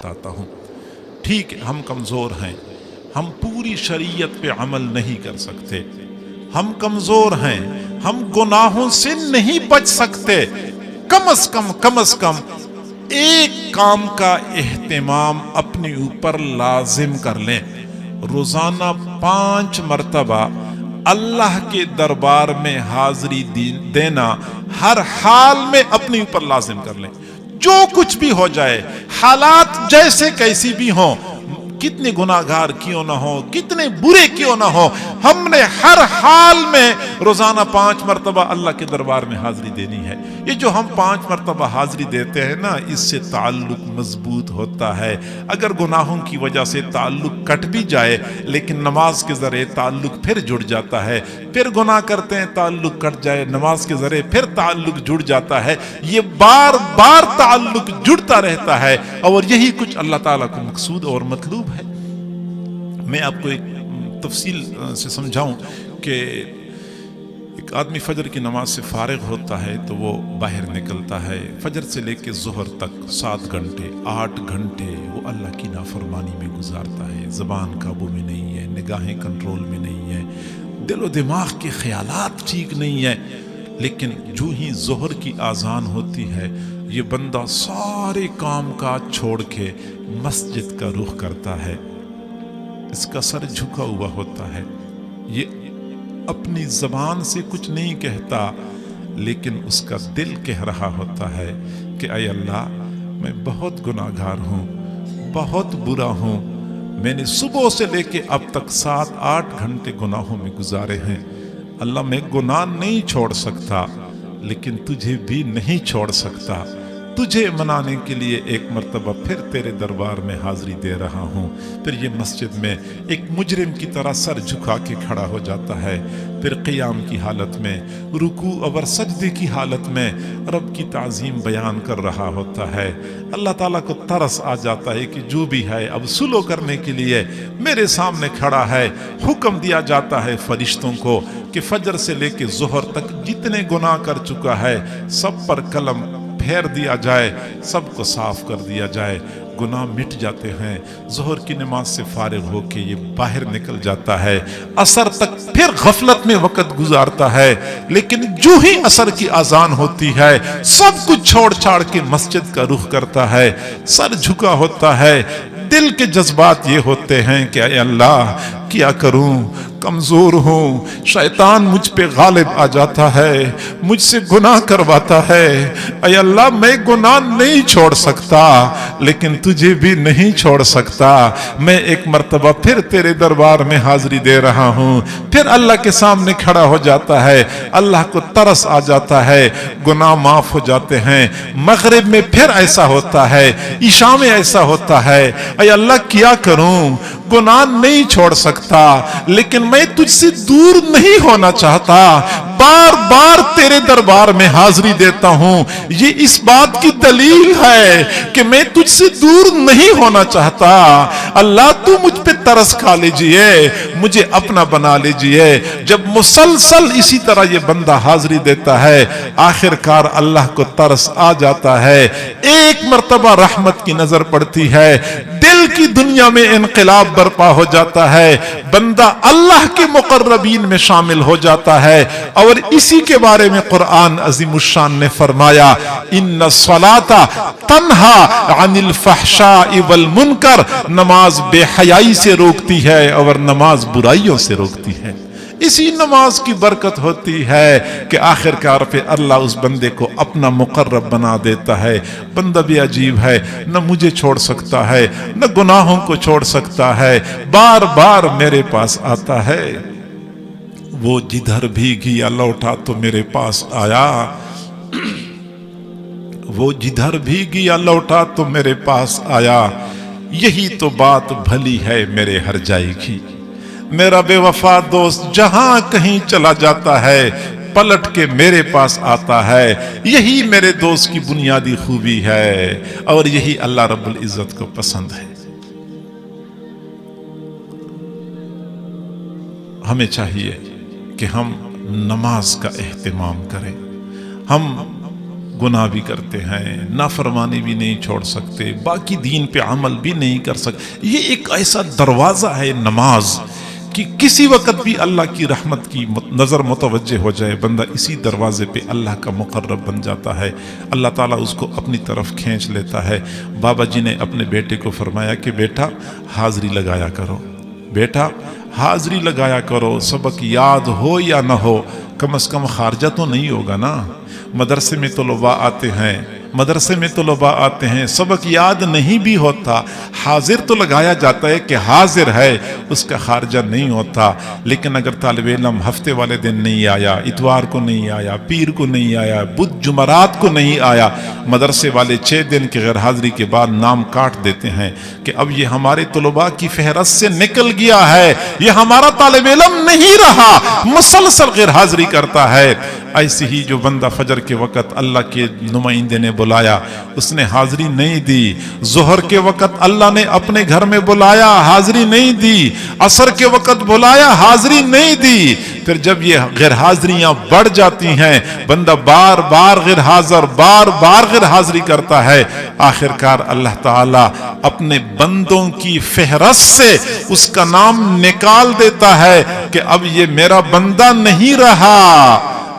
बताता हूँ। ठीक है, हम कमज़ोर हैं, हम पूरी शरीयत पे अमल नहीं कर सकते, हम कमज़ोर हैं, हम गुनाहों से नहीं बच सकते। कम अज़ कम एक काम का एहतिमाम अपने ऊपर लाजिम कर लें। रोज़ाना 5 मरतबा अल्लाह के दरबार में हाजिरी देना हर हाल में अपने ऊपर लाजिम कर लें। जो कुछ भी हो जाए, हालात जैसे कैसी भी हों, कितने गुनाहगार क्यों ना हो, कितने बुरे क्यों ना हो, हमने हर हाल में रोजाना 5 मरतबा अल्लाह के दरबार में हाजिरी देनी है। ये जो हम 5 मरतबा हाजिरी देते हैं ना, इससे ताल्लुक मजबूत होता है। अगर गुनाहों की वजह से ताल्लुक कट भी जाए, लेकिन नमाज के जरिए ताल्लुक फिर जुड़ जाता है। फिर गुनाह करते हैं, ताल्लुक कट जाए, नमाज के जरिए फिर ताल्लुक जुड़ जाता है। ये बार बार ताल्लुक जुड़ता रहता है, और यही कुछ अल्लाह ताला को मकसूद और मतलूब है। मैं आपको एक तफसील से समझाऊं कि एक आदमी फजर की नमाज से फारिग होता है तो वो बाहर निकलता है। फजर से लेकर ज़ुहर तक 7 घंटे 8 घंटे वो अल्लाह की नाफरमानी में गुजारता है। ज़बान काबू में नहीं है, निगाहें कंट्रोल में नहीं है, दिलो दिमाग के ख्यालात ठीक नहीं है। लेकिन जो ही ज़ुहर की आज़ान होती है, ये बंदा सारे काम काज छोड़ के मस्जिद का रुख करता है। इसका सर झुका हुआ होता है, ये अपनी ज़बान से कुछ नहीं कहता, लेकिन उसका दिल कह रहा होता है कि ऐ अल्लाह, मैं बहुत गुनाहगार हूँ, बहुत बुरा हूँ। मैंने सुबह से लेके अब तक 7-8 घंटे गुनाहों में गुजारे हैं। अल्लाह, मैं गुनाह नहीं छोड़ सकता, लेकिन तुझे भी नहीं छोड़ सकता। तुझे मनाने के लिए एक मर्तबा फिर तेरे दरबार में हाजिरी दे रहा हूँ। फिर ये मस्जिद में एक मुजरिम की तरह सर झुका के खड़ा हो जाता है। फिर क़ियाम की हालत में, रुकू और सजदे की हालत में रब की ताज़ीम बयान कर रहा होता है। अल्लाह ताला को तरस आ जाता है कि जो भी है अब सुलो करने के लिए मेरे सामने खड़ा है। हुक्म दिया जाता है फरिश्तों को कि फजर से लेके ज़ुहर तक जितने गुनाह कर चुका है, सब पर कलम फेर दिया जाए, सबको साफ कर दिया जाए। गुनाह मिट जाते हैं। ज़ुहर की नमाज से फारिग होके ये बाहर निकल जाता है। असर तक फिर गफलत में वक्त गुजारता है, लेकिन जो ही असर की आज़ान होती है, सब कुछ छोड़ छाड़ के मस्जिद का रुख करता है, सर झुका होता है। दिल के जज्बात ये होते हैं कि ऐ अल्लाह, क्या करूं, कमजोर हूं, शैतान मुझ पे गालिब आ जाता है, मुझसे गुनाह करवाता है। ऐ अल्लाह, मैं गुनाह नहीं छोड़ सकता, लेकिन तुझे भी नहीं छोड़ सकता। मैं एक मर्तबा फिर तेरे दरबार में हाजिरी दे रहा हूं। फिर अल्लाह के सामने खड़ा हो जाता है। अल्लाह को तरस आ जाता है, गुनाह माफ हो जाते हैं। मगरिब में फिर ऐसा होता है, इशा में ऐसा होता है। ऐ अल्लाह, क्या करूं, गुनाह नहीं छोड़ सकता, लेकिन मैं तुझसे दूर नहीं होना चाहता। बार बार तेरे दरबार में हाजिरी देता हूं। ये इस बात की दलील है कि मैं तुझसे दूर नहीं होना चाहता। अल्लाह, तू मुझ पे तरस खा लीजिए, मुझे अपना बना लीजिए। जब मुसलसल इसी तरह ये बंदा हाजिरी देता है, आखिरकार अल्लाह को तरस आ जाता है। एक मर्तबा रहमत की नजर पड़ती है, दिल की दुनिया में इनकलाब बर्पा हो जाता है। बंदा अल्लाह के मुकर्रबीन में शामिल हो जाता है। और इसी के बारे में कुरान अज़ीमुश्शान ने फरमाया, इन्ना सलाता तन्हा अनिल फहशाई वल मुनकर, नमाज बेहयाई से रोकती है और नमाज बुराइयों से रोकती है। इसी नमाज की बरकत होती है कि आखिरकार पे अल्लाह उस बंदे को अपना मुकर्रब बना देता है। बंदा भी अजीब है, न मुझे छोड़ सकता है, न गुनाहों को छोड़ सकता है, बार बार मेरे पास आता है। वो जिधर भी गया लौटा तो मेरे पास आया, वो जिधर भी गया लौटा तो मेरे पास आया। यही तो बात भली है मेरे हर जाई की। मेरा बेवफा दोस्त जहां कहीं चला जाता है, पलट के मेरे पास आता है। यही मेरे दोस्त की बुनियादी खूबी है, और यही अल्लाह रब्बुल इज्जत को पसंद है। हमें चाहिए कि हम नमाज का एहतिमाम करें। हम गुनाह भी करते हैं, नाफरमानी भी नहीं छोड़ सकते, बाकी दीन पे अमल भी नहीं कर सकते। ये एक ऐसा दरवाज़ा है नमाज कि किसी वक़्त भी अल्लाह की रहमत की नज़र मुतवज्जे हो जाए, बंदा इसी दरवाज़े पे अल्लाह का मुक़र्रब बन जाता है, अल्लाह ताला उसको अपनी तरफ खींच लेता है। बाबा जी ने अपने बेटे को फरमाया कि बेटा हाज़री लगाया करो, बेटा हाज़री लगाया करो, सबक याद हो या ना हो, कम से कम खारजा तो नहीं होगा ना। मदरसे में तलबा आते हैं, मदरसे में तलबा आते हैं, सबक याद नहीं भी होता, हाजिर तो लगाया जाता है कि हाजिर है, उसका खारजा नहीं होता। लेकिन अगर तालिब इल्म हफ्ते वाले दिन नहीं आया, इतवार को नहीं आया, पीर को नहीं आया, बुध जुमरात को नहीं आया, मदरसे वाले 6 दिन की गैर हाजिरी के बाद नाम काट देते हैं कि अब ये हमारे तलबा की फहरस्त से निकल गया है, ये हमारा तालिब इल्म नहीं रहा, मुसलसल गैर हाजिरी करता है। ऐसे ही जो बंदा फजर के वक़्त अल्लाह के नुमाइंदे ने बुलाया, उसने हाजिरी नहीं दी, जोहर के वक़्त अल्लाह ने अपने घर में बुलाया, हाजिरी नहीं दी, असर के वक़्त बुलाया, हाजिरी नहीं दी, फिर जब ये गैर हाजिरियां बढ़ जाती हैं, बंदा बार बार गैर हाजिर, बार बार गैर हाजिरी करता है, आखिरकार अल्लाह ताला अपने बंदों की फहरस्त से उसका नाम निकाल देता है कि अब ये मेरा बंदा नहीं रहा।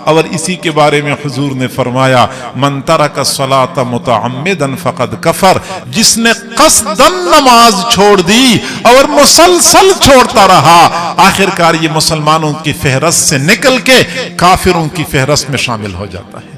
और इसी के बारे में हुजूर ने फरमाया, मन तरका सलाता मुतअम्मिदन फक़द कफर, जिसने क़स्दन नमाज छोड़ दी और मुसलसल छोड़ता रहा, आखिरकार ये मुसलमानों की फहरस्त से निकल के काफिरों की फहरस्त में शामिल हो जाता है।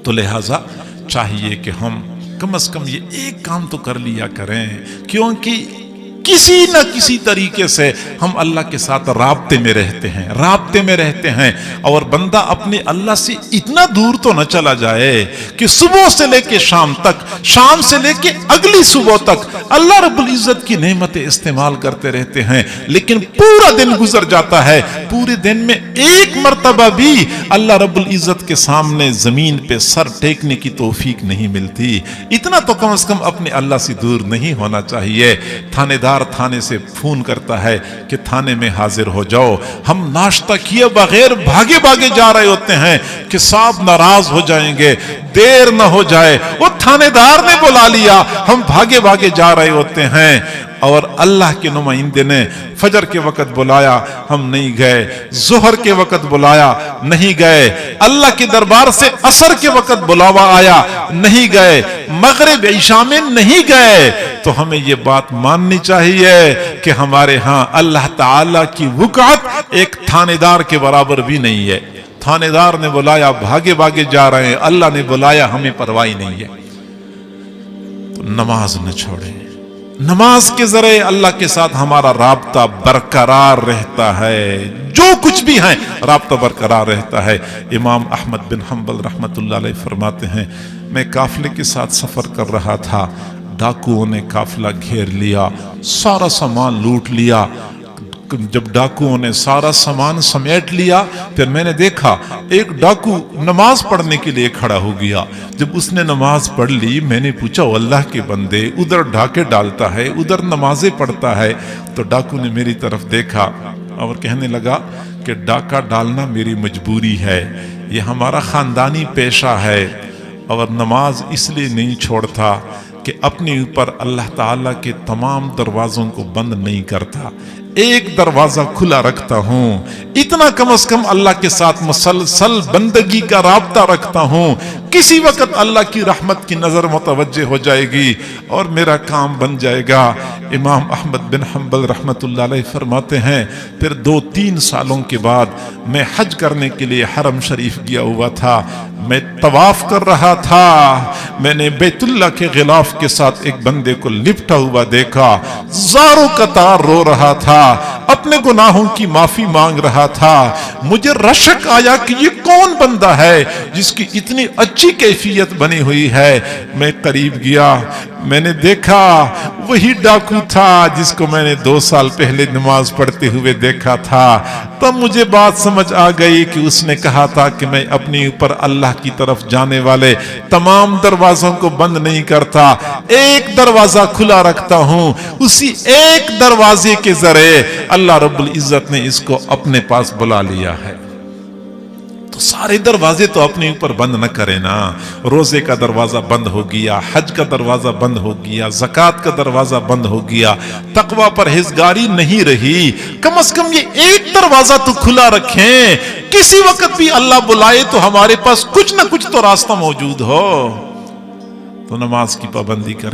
तो लिहाजा चाहिए कि हम कम से कम ये एक काम तो कर लिया करें, क्योंकि किसी न किसी तरीके से हम अल्लाह के साथ राब्ते में रहते हैं, राब्ते में रहते हैं। और बंदा अपने अल्लाह से इतना दूर तो न चला जाए कि सुबह से लेके शाम तक, शाम से लेके अगली सुबह तक अल्लाह रब्बुल इज्जत की नेमतें इस्तेमाल करते रहते हैं, लेकिन पूरा दिन गुजर जाता है, पूरे दिन में एक मर्तबा भी अल्लाह रब्बुल इज्जत के सामने जमीन पे सर टेकने की तौफीक नहीं मिलती। इतना तो कम से कम अपने अल्लाह से दूर नहीं होना चाहिए। थानेदार थाने से फोन करता है कि थाने में हाजिर हो जाओ, हम नाश्ता किए बगैर भागे भागे जा रहे होते हैं कि साहब नाराज हो जाएंगे, देर न हो जाए, वो थानेदार ने बुला लिया, हम भागे भागे जा रहे होते हैं। और अल्लाह के नुमाइंदे ने फजर के वक़्त बुलाया, हम नहीं गए, जोहर के वक़्त बुलाया, नहीं गए, अल्लाह के दरबार से असर के वक़्त बुलावा आया, नहीं गए, मगरिब ईशा में नहीं गए। तो हमें ये बात माननी चाहिए कि हमारे यहाँ अल्लाह ताला की वक़्त एक थानेदार के बराबर भी नहीं है। थानेदार ने बुलाया, भागे भागे जा रहे हैं, अल्लाह ने बुलाया, हमें परवाह नहीं है। तो नमाज न छोड़ें, नमाज के जरिए अल्लाह के साथ हमारा राब्ता बरकरार रहता है, जो कुछ भी है राब्ता बरकरार रहता है। इमाम अहमद बिन हम्बल रहमतुल्लाह अलैह फरमाते हैं, मैं काफिले के साथ सफर कर रहा था, डाकुओं ने काफिला घेर लिया, सारा सामान लूट लिया। जब डाकुओं ने सारा सामान समेट लिया, फिर मैंने देखा एक डाकू नमाज पढ़ने के लिए खड़ा हो गया। जब उसने नमाज पढ़ ली, मैंने पूछा, अल्लाह के बंदे, उधर डाके डालता है, उधर नमाजें पढ़ता है। तो डाकू ने मेरी तरफ देखा और कहने लगा कि डाका डालना मेरी मजबूरी है, ये हमारा खानदानी पेशा है, और नमाज इसलिए नहीं छोड़ता कि अपने ऊपर अल्लाह ताला के तमाम दरवाजों को बंद नहीं करता, एक दरवाजा खुला रखता हूं, इतना कम से कम अल्लाह के साथ मुसलसल बंदगी का राब्ता रखता हूं। किसी वक्त अल्लाह की रहमत की नजर मुतवज्जे हो जाएगी और मेरा काम बन जाएगा। इमाम अहमद बिन हम्बल रहमतुल्लाह अलैह फरमाते हैं, फिर 2-3 सालों के बाद मैं हज करने के लिए हरम शरीफ गया हुआ था, मैं तवाफ कर रहा था, मैंने बैतुल्लाह के गिलाफ के साथ एक बंदे को लिपटा हुआ देखा, ज़ारो कतार रो रहा था, अपने गुनाहों की माफी मांग रहा था। मुझे रशक आया कि ये कौन बंदा है जिसकी इतनी अच्छी कैफियत बनी हुई है। मैं करीब गया, मैंने देखा वही डाकू था जिसको मैंने 2 साल पहले नमाज पढ़ते हुए देखा था। तब मुझे बात समझ आ गई कि उसने कहा था कि मैं अपने ऊपर अल्लाह की तरफ जाने वाले तमाम दरवाजों को बंद नहीं करता, एक दरवाजा खुला रखता हूं, उसी एक दरवाजे के जरिए अल्लाह रब्बुल इज्जत ने इसको अपने पास बुला लिया है। تو سارے دروازے تو اپنے اوپر بند نہ کرے نا. روزے کا دروازہ بند ہو گیا, حج کا دروازہ بند ہو گیا, زکوٰۃ کا دروازہ بند ہو گیا, تقوی پرہیزگاری نہیں رہی, کم از کم یہ ایک دروازہ تو کھلا رکھیں. کسی وقت بھی اللہ بلائے تو ہمارے پاس کچھ نہ کچھ تو راستہ موجود ہو. تو نماز کی پابندی کر